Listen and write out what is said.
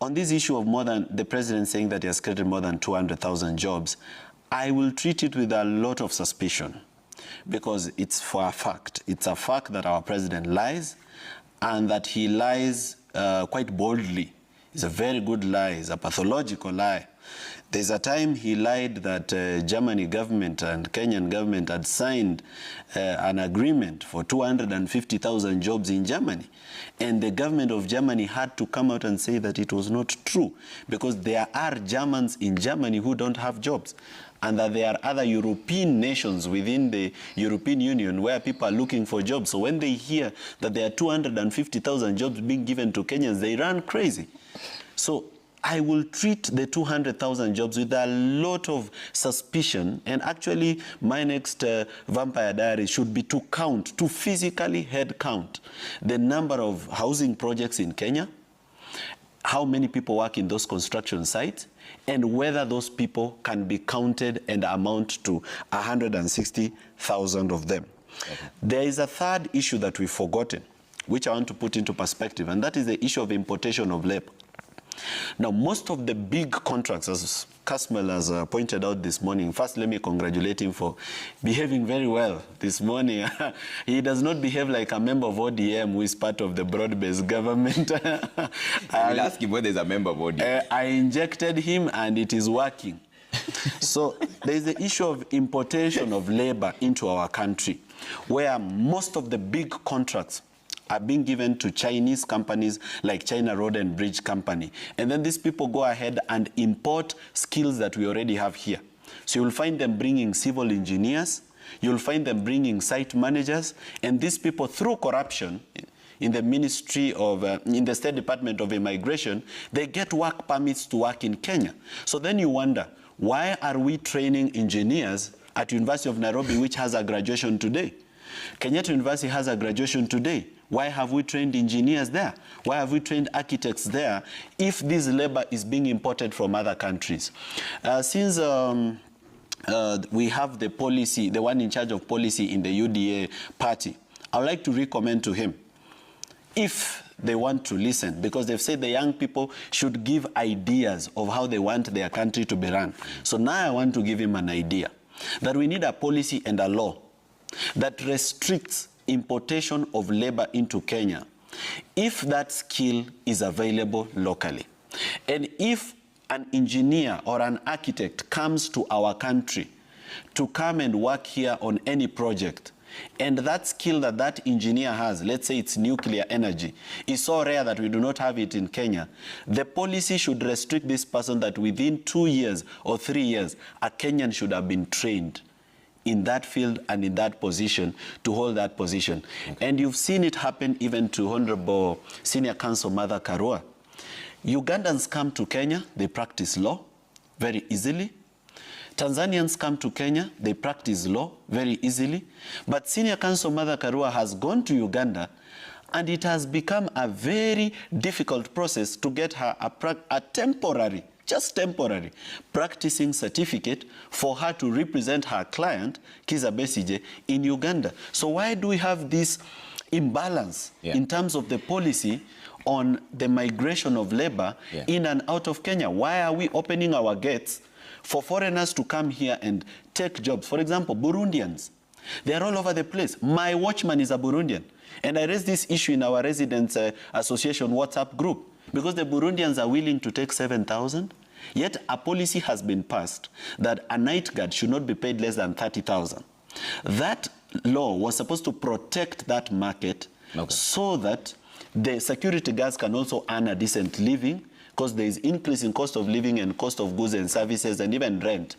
on this issue of the president saying that he has created more than 200,000 jobs, I will treat it with a lot of suspicion, because it's for a fact. It's a fact that our president lies, and that he lies quite boldly. It's a very good lie. It's a pathological lie. There's a time he lied that Germany government and Kenyan government had signed an agreement for 250,000 jobs in Germany. And the government of Germany had to come out and say that it was not true, because there are Germans in Germany who don't have jobs, and that there are other European nations within the European Union where people are looking for jobs. So when they hear that there are 250,000 jobs being given to Kenyans, they run crazy. So I will treat the 200,000 jobs with a lot of suspicion, and actually my next vampire diary should be to physically head count the number of housing projects in Kenya, how many people work in those construction sites, and whether those people can be counted and amount to 160,000 of them. Okay. There is a third issue that we've forgotten, which I want to put into perspective, and that is the issue of importation of labor. Now, most of the big contracts, as Kasmel has pointed out this morning, first let me congratulate him for behaving very well this morning. He does not behave like a member of ODM who is part of the broad-based government. I'll ask him whether he's a member of ODM. I injected him and it is working. So there is the issue of importation of labor into our country, where most of the big contracts are being given to Chinese companies like China Road and Bridge Company. And then these people go ahead and import skills that we already have here. So you'll find them bringing civil engineers, you'll find them bringing site managers, and these people, through corruption in the Ministry of, in the State Department of Immigration, they get work permits to work in Kenya. So then you wonder, why are we training engineers at University of Nairobi, which has a graduation today? Kenyatta University has a graduation today. Why have we trained engineers there? Why have we trained architects there if this labor is being imported from other countries? Since we have the policy, the one in charge of policy in the UDA party, I would like to recommend to him, if they want to listen, because they've said the young people should give ideas of how they want their country to be run. So now I want to give him an idea, that we need a policy and a law that restricts importation of labor into Kenya if that skill is available locally. And if an engineer or an architect comes to our country to come and work here on any project, and that skill that that engineer has, let's say it's nuclear energy, is so rare that we do not have it in Kenya, the policy should restrict this person that within 2 years or 3 years, a Kenyan should have been trained in that field and in that position to hold that position. Okay. And you've seen it happen even to Honorable Senior Counsel Martha Karua. Ugandans come to Kenya, they practice law very easily. Tanzanians come to Kenya, they practice law very easily. But Senior Counsel Martha Karua has gone to Uganda, and it has become a very difficult process to get her a temporary, just temporary, practicing certificate for her to represent her client, Kizza Besigye, in Uganda. So why do we have this imbalance in terms of the policy on the migration of labor in and out of Kenya? Why are we opening our gates for foreigners to come here and take jobs? For example, Burundians, they are all over the place. My watchman is a Burundian. And I raised this issue in our Residents Association WhatsApp group, because the Burundians are willing to take 7,000, yet a policy has been passed that a night guard should not be paid less than 30,000. That law was supposed to protect that market so that the security guards can also earn a decent living, because there is increase in cost of living and cost of goods and services and even rent.